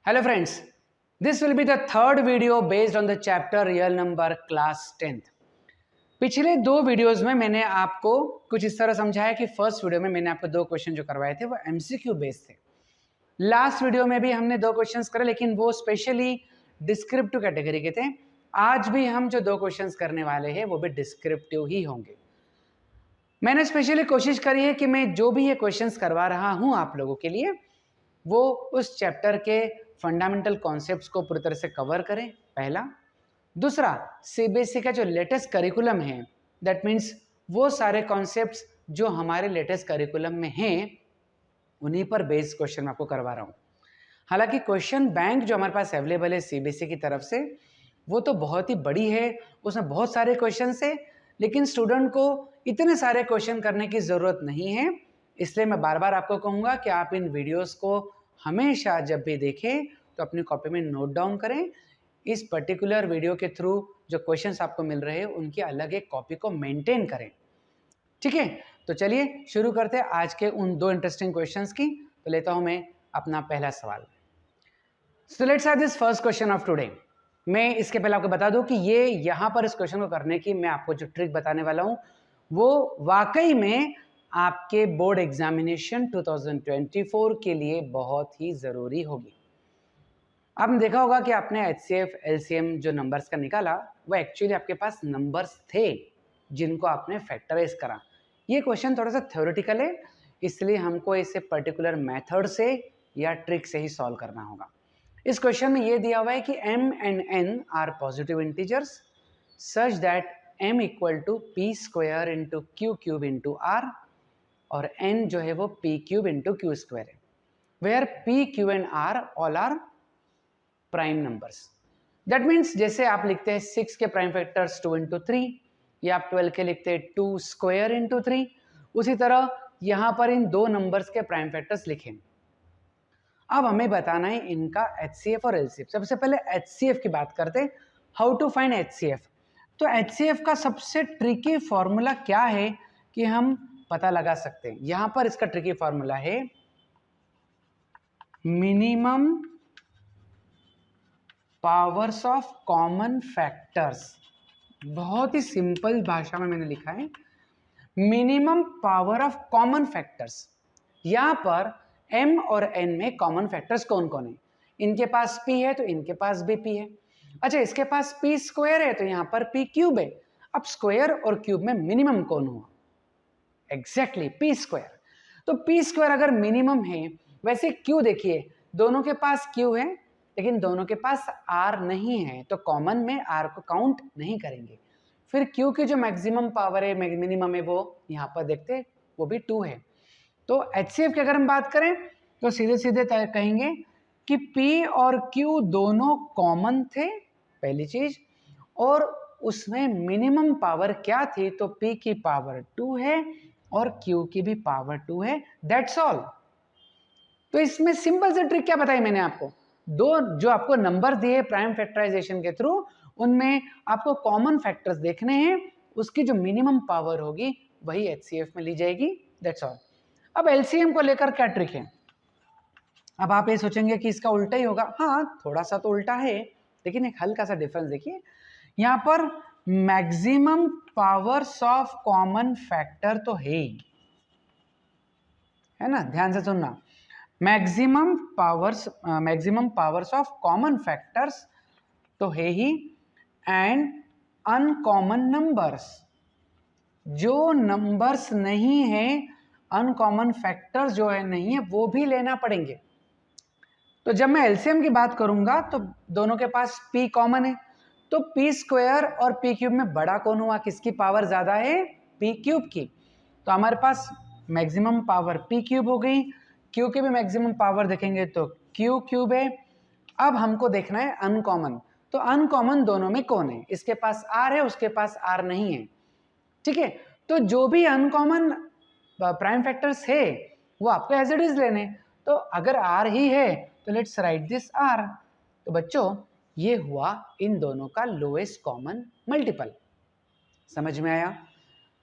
Hello friends, this will be the third video based on the chapter real number class 10th। पिछले दो videos में मैंने आपको कुछ इस तरह समझाया कि फर्स्ट वीडियो में मैंने आपको दो क्वेश्चन जो करवाए थे वो एमसीक्यू बेस्ड थे। लास्ट वीडियो में भी हमने दो क्वेश्चंस करे लेकिन वो स्पेशली डिस्क्रिप्टिव कैटेगरी के थे। आज भी हम जो दो क्वेश्चंस करने वाले हैं वो भी डिस्क्रिप्टिव ही होंगे। मैंने स्पेशली कोशिश करी है कि मैं जो भी ये क्वेश्चंस करवा रहा हूँ आप लोगों के लिए वो उस चैप्टर के फंडामेंटल कॉन्सेप्ट्स को पूरी तरह से कवर करें, पहला। दूसरा, सीबीएसई का जो लेटेस्ट करिकुलम है, दैट मीन्स वो सारे कॉन्सेप्ट्स जो हमारे लेटेस्ट करिकुलम में हैं उन्हीं पर बेस्ड क्वेश्चन मैं आपको करवा रहा हूँ। हालांकि क्वेश्चन बैंक जो हमारे पास अवेलेबल है सीबीएसई की तरफ से वो तो बहुत ही बड़ी है, उसमें बहुत सारे क्वेश्चन है, लेकिन स्टूडेंट को इतने सारे क्वेश्चन करने की ज़रूरत नहीं है। इसलिए मैं बार बार आपको कहूँगा कि आप इन वीडियोस को हमेशा जब भी देखें तो अपनी कॉपी में नोट डाउन करें। इस पर्टिकुलर वीडियो के थ्रू जो क्वेश्चंस आपको मिल रहे हैं उनकी अलग एक कॉपी को मेंटेन करें, ठीक है। तो चलिए शुरू करते हैं आज के उन दो इंटरेस्टिंग क्वेश्चंस की। तो लेता हूं मैं अपना पहला सवाल। So let's have this first question of today. मैं इसके पहले आपको बता दूं कि ये यहाँ पर इस क्वेश्चन को करने की मैं आपको जो ट्रिक बताने वाला हूँ वो वाकई में आपके बोर्ड एग्जामिनेशन 2024 के लिए बहुत ही ज़रूरी होगी। आपने देखा होगा कि आपने HCF LCM जो नंबर्स का निकाला वो एक्चुअली आपके पास नंबर्स थे जिनको आपने फैक्टराइज करा। ये क्वेश्चन थोड़ा सा थ्योरेटिकल है, इसलिए हमको इसे पर्टिकुलर मेथड से या ट्रिक से ही सॉल्व करना होगा। इस क्वेश्चन में ये दिया हुआ है कि m and n are positive integers such that m equal to p square into q cube into r और n जो है वो p cube into q square है, where p q and r all are prime numbers. That means जैसे आप लिखते हैं 6 के प्राइम फैक्टर्स 2 इंटू 3 या आप 12 के लिखते हैं 2 स्क्वायर इंटू 3, उसी तरह यहाँ पर इन दो नंबर्स के प्राइम फैक्टर्स लिखें। अब हमें बताना है इनका HCF और LCF। सबसे पहले HCF की बात करते हैं, हाउ टू फाइंड HCF। तो HCF का सबसे ट्रिकी फॉर्मूला क्या है कि हम पता लगा सकते हैं। यहाँ पर इसका ट्रिकी फॉर्मूला है minimum powers of common factors. बहुत ही सिंपल भाषा में मैंने लिखा है minimum power of common factors. यहाँ पर m और n में कॉमन फैक्टर्स कौन कौन है? इनके पास p है तो इनके पास भी p है। अच्छा, इसके पास p स्क्वायर है तो यहाँ पर p क्यूब है। अब स्क्वायर और क्यूब में मिनिमम कौन हुआ? Exactly p square. तो p स्क्वायर अगर मिनिमम है, वैसे q देखिए दोनों के पास q है लेकिन दोनों के पास r नहीं है, तो कॉमन में r को काउंट नहीं करेंगे। फिर q की जो मैक्सिमम पावर है, मिनिमम है, वो यहाँ पर देखते हैं वो भी 2 है। तो HCF की अगर हम बात करें तो सीधे सीधे कहेंगे कि P और Q दोनों कॉमन थे, पहली चीज, और उसमें मिनिमम पावर क्या थी? तो P की पावर 2 है और Q की भी पावर 2 है। That's all. तो इसमें सिंपल से ट्रिक क्या बताई मैंने आपको? दो जो आपको नंबर दिए प्राइम फैक्टराइजेशन के थ्रू, उनमें आपको कॉमन फैक्टर्स देखने हैं, उसकी जो मिनिमम पावर होगी वही HCF में ली जाएगी। That's all. अब LCM को लेकर क्या ट्रिक है? अब आप ये सोचेंगे कि इसका उल्टा ही होगा। हाँ, थोड़ा सा तो उल्टा है, लेकिन एक हल्का सा डिफरेंस देखिए। यहाँ पर maximum powers of common factor तो है ना, ध्यान से सुनना। Maximum powers of common factors तो है ही, एंड अनकॉमन नंबर्स, जो नंबर्स नहीं है, अनकॉमन फैक्टर्स जो है नहीं है, वो भी लेना पड़ेंगे। तो जब मैं LCM की बात करूंगा तो दोनों के पास p कॉमन है, तो p स्क्वायर और p क्यूब में बड़ा कौन हुआ? किसकी पावर ज्यादा है? p क्यूब की। तो हमारे पास मैक्सिमम पावर p क्यूब हो गई, q की भी मैक्सिमम पावर देखेंगे तो q क्यूब है। अब हमको देखना है अनकॉमन। तो अनकॉमन दोनों में कौन है? इसके पास r है, उसके पास r नहीं है, ठीक है। तो जो भी अनकॉमन प्राइम फैक्टर्स है वो आपको एज इट इज लेने। तो अगर r ही है तो लेट्स राइट दिस r। तो बच्चों ये हुआ इन दोनों का लोएस्ट कॉमन मल्टीपल। समझ में आया?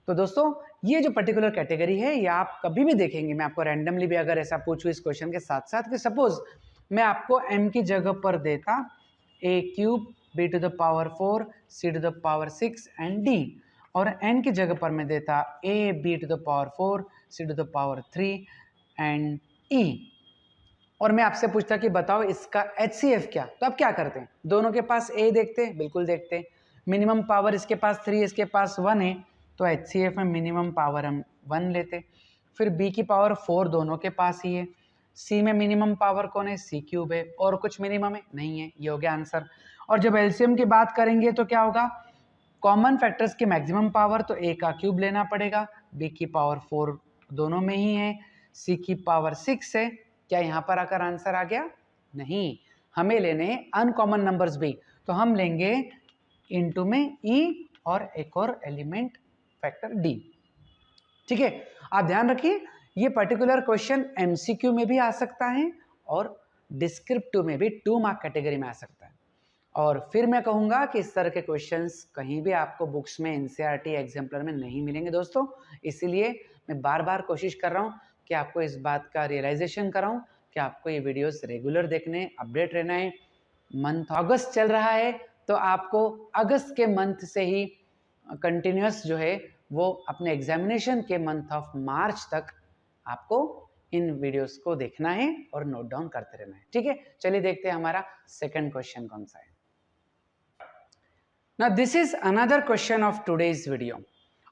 तो दोस्तों ये जो पर्टिकुलर कैटेगरी है ये आप कभी भी देखेंगे, मैं आपको रैंडमली भी अगर ऐसा पूछूं इस क्वेश्चन के साथ साथ कि सपोज मैं आपको m की जगह पर देता a cube b to the power 4 c to the power 6 and d, और n की जगह पर मैं देता a b to the power 4 c to the power 3 and e। और मैं आपसे पूछता कि बताओ इसका HCF क्या, तो आप क्या करते हैं, दोनों के पास a देखते हैं, बिल्कुल देखते हैं। मिनिमम पावर इसके पास 3, इसके पास 1 है, तो HCF में मिनिमम पावर हम 1 लेते। फिर b की पावर 4 दोनों के पास ही है। c में मिनिमम पावर कौन है, c क्यूब है, और कुछ मिनिमम है नहीं है, ये हो गया आंसर। और जब एलसीएम की बात करेंगे तो क्या होगा, कॉमन फैक्टर्स की मैक्सिमम पावर, तो a का क्यूब लेना पड़ेगा, b की पावर 4 दोनों में ही है, c की पावर 6 है। क्या यहाँ पर आकर आंसर आ गया, नहीं, हमें लेने हैं अनकॉमन नंबर्स भी, तो हम लेंगे इनटू में e और एक और एलिमेंट फैक्टर d। ठीक है, आप ध्यान रखिए ये पर्टिकुलर क्वेश्चन एमसीक्यू में भी आ सकता है और डिस्क्रिप्टिव में भी 2 मार्क कैटेगरी में आ सकता है। और फिर मैं कहूँगा कि इस तरह के क्वेश्चंस कहीं भी आपको बुक्स में एनसीईआरटी एग्जाम्पलर में नहीं मिलेंगे दोस्तों, इसीलिए मैं बार बार कोशिश कर रहा हूँ कि आपको इस बात का रियलाइजेशन कराऊं कि आपको ये वीडियोस रेगुलर देखने, अपडेट रहना है। मंथ अगस्त चल रहा है, तो आपको अगस्त के मंथ से ही कंटिन्यूस जो है वो अपने एग्जामिनेशन के मंथ ऑफ मार्च तक आपको इन वीडियोस को देखना है और नोट डाउन करते रहना है। ठीक है, चलिए देखते हैं हमारा सेकंड क्वेश्चन कौन सा है। Now this is another question of today's video,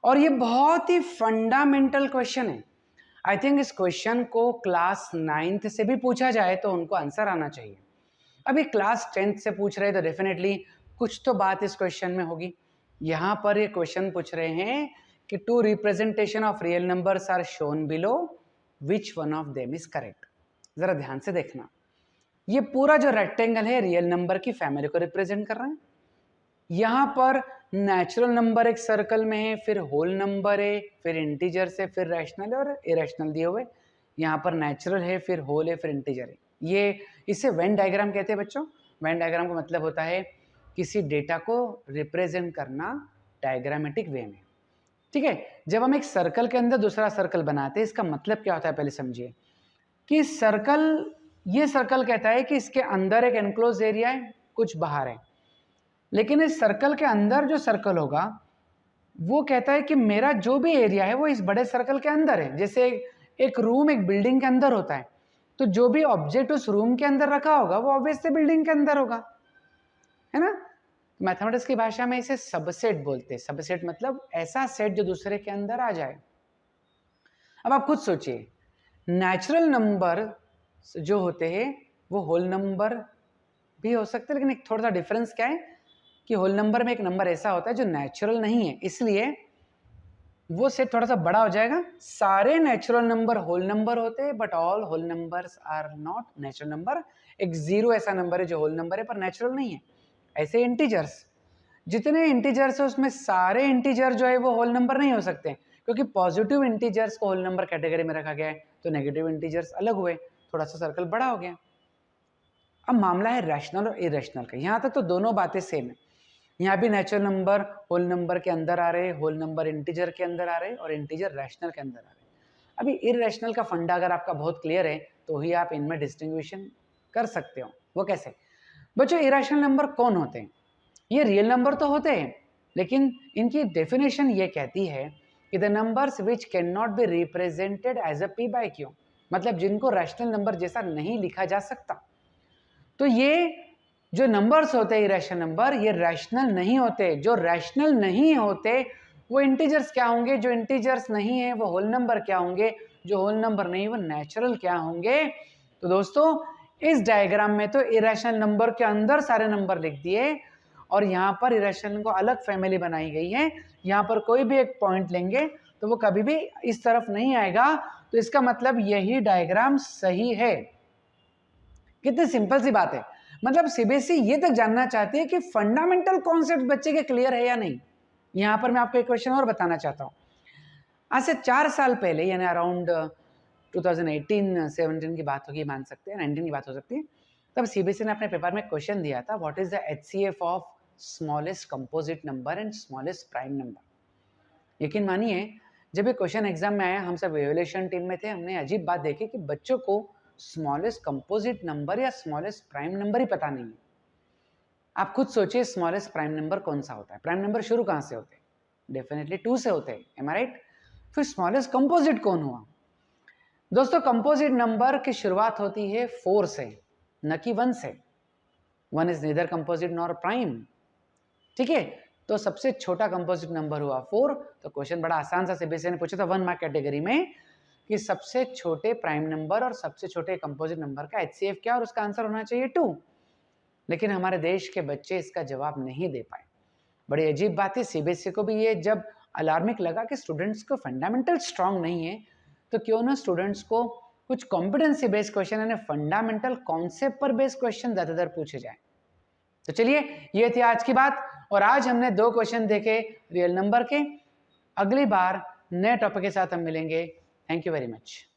और ये बहुत ही फंडामेंटल क्वेश्चन है। आई थिंक इस क्वेश्चन को क्लास 9th से भी पूछा जाए तो उनको आंसर आना चाहिए। अभी क्लास 10th से पूछ रहे तो डेफिनेटली कुछ तो बात इस क्वेश्चन में होगी। यहाँ पर ये क्वेश्चन पूछ रहे हैं कि 2 representation of real numbers are shown below, which one of them is correct. जरा ध्यान से देखना, ये पूरा जो रेक्टेंगल है रियल नंबर की फैमिली को रिप्रेजेंट कर रहा है। यहाँ पर नेचुरल नंबर एक सर्कल में है, फिर होल नंबर है, फिर इंटीजर्स है, फिर रैशनल है और इरेशनल दिए हुए। यहाँ पर नेचुरल है, फिर होल है, फिर इंटीजर है। ये इसे वेन डायग्राम कहते हैं बच्चों। वेन डायग्राम का मतलब होता है किसी डेटा को रिप्रेजेंट करना डायग्रामेटिक वे में। ठीक है, जब हम एक सर्कल के अंदर दूसरा सर्कल बनाते हैं, इसका मतलब क्या होता है पहले समझिए कि सर्कल, ये सर्कल कहता है कि इसके अंदर एक एनक्लोज एरिया है, कुछ बाहर है, लेकिन इस सर्कल के अंदर जो सर्कल होगा वो कहता है कि मेरा जो भी एरिया है वो इस बड़े सर्कल के अंदर है। जैसे एक रूम एक बिल्डिंग के अंदर होता है, तो जो भी ऑब्जेक्ट उस रूम के अंदर रखा होगा वो ऑब्वियसली बिल्डिंग के अंदर होगा, है ना। मैथमेटिक्स की भाषा में इसे सबसेट बोलते हैं। सबसेट मतलब ऐसा सेट जो दूसरे के अंदर आ जाए। अब आप खुद सोचिए, नेचुरल नंबर जो होते हैं वो होल नंबर भी हो सकते हैं, लेकिन एक थोड़ा सा डिफरेंस क्या है कि होल नंबर में एक नंबर ऐसा होता है जो नेचुरल नहीं है, इसलिए वो सेट थोड़ा सा बड़ा हो जाएगा। सारे नेचुरल नंबर होल नंबर होते हैं, but all whole numbers are not natural number. एक जीरो ऐसा नंबर है जो होल नंबर है पर नेचुरल नहीं है। ऐसे इंटीजर्स, जितने इंटीजर्स है उसमें सारे इंटीजर जो है वो होल नंबर नहीं हो सकते, क्योंकि पॉजिटिव इंटीजर्स को होल नंबर कैटेगरी में रखा गया है, तो नेगेटिव इंटीजर्स अलग हुए, थोड़ा सा सर्कल बड़ा हो गया। अब मामला है रैशनल और इरेशनल का। यहाँ तक तो दोनों बातें सेम है। यहाँ भी नेचुरल नंबर होल नंबर के अंदर आ रहे, होल नंबर इंटीजर के अंदर आ रहे और इंटीजर रैशनल के अंदर आ रहे। अभी इरेशनल का फंडा अगर आपका बहुत क्लियर है तो ही आप इनमें डिस्टिंग्विशन कर सकते हो। वो कैसे बच्चों, इरेशनल नंबर कौन होते हैं? ये रियल नंबर तो होते हैं, लेकिन इनकी डेफिनेशन ये कहती है कि the numbers which can not be represented as a p by q, मतलब जिनको रैशनल नंबर जैसा नहीं लिखा जा सकता। तो ये जो नंबर्स होते हैं इरेशनल नंबर, ये रैशनल नहीं होते। जो रैशनल नहीं होते वो इंटीजर्स क्या होंगे, जो इंटीजर्स नहीं है वो होल नंबर क्या होंगे, जो होल नंबर नहीं वो नेचुरल क्या होंगे। तो दोस्तों इस डायग्राम में तो इरेशनल नंबर के अंदर सारे नंबर लिख दिए और यहाँ पर इरेशनल को अलग फैमिली बनाई गई है। यहाँ पर कोई भी एक पॉइंट लेंगे तो वो कभी भी इस तरफ नहीं आएगा, तो इसका मतलब यही डायग्राम सही है। कितनी सिंपल सी बात है। मतलब सीबीएसई ये तक जानना चाहती है कि फंडामेंटल कॉन्सेप्ट बच्चे के क्लियर है या नहीं। यहाँ पर मैं आपको एक क्वेश्चन और बताना चाहता हूँ। आज से 4 साल पहले, यानी अराउंड 2018-17 की बात होगी, मान सकते हैं 19 की बात हो सकती है, तब सीबीएसई ने अपने पेपर में क्वेश्चन दिया था, what is the HCF of smallest composite number and smallest prime number. यकीन मानिए जब ये क्वेश्चन एग्जाम में आया, हम सब एवेल्यूएशन टीम में थे, हमने अजीब बात देखी कि बच्चों को स्मॉलेस्ट कंपोजिट नंबर या स्मॉलेस्ट प्राइम नंबर ही पता नहीं है। आप खुद सोचिए स्मॉलेस्ट प्राइम नंबर कौन सा होता है? प्राइम नंबर शुरू कहाँ से होते हैं? डेफिनेटली 2 से होते हैं, एम आई राइट? फिर स्मॉलेस्ट कंपोजिट कौन हुआ? दोस्तों कंपोजिट नंबर की शुरुआत होती है 4 से, न कि 1 से। 1 is neither composite nor prime, ठीक है? तो सबसे छोटा कंपोजिट नंबर हुआ 4। तो क्वेश्चन बड़ा आसान सा सीबीएसई ने पूछा था 1 मार्क कैटेगरी में कि सबसे छोटे प्राइम नंबर और सबसे छोटे कंपोजिट नंबर का एचसीएफ क्या, और उसका आंसर होना चाहिए 2। लेकिन हमारे देश के बच्चे इसका जवाब नहीं दे पाए। बड़ी अजीब बात है, सीबीएसई को भी ये जब अलार्मिक लगा कि स्टूडेंट्स को फंडामेंटल स्ट्रांग नहीं है, तो क्यों ना स्टूडेंट्स को कुछ कॉम्पिटेंसी बेस्ड क्वेश्चन यानी फंडामेंटल कॉन्सेप्ट पर बेस्ड क्वेश्चन ज्यादातर पूछे जाए। तो चलिए ये थी आज की बात, और आज हमने 2 क्वेश्चन देखे रियल नंबर के। अगली बार नए टॉपिक के साथ हम मिलेंगे। Thank you very much.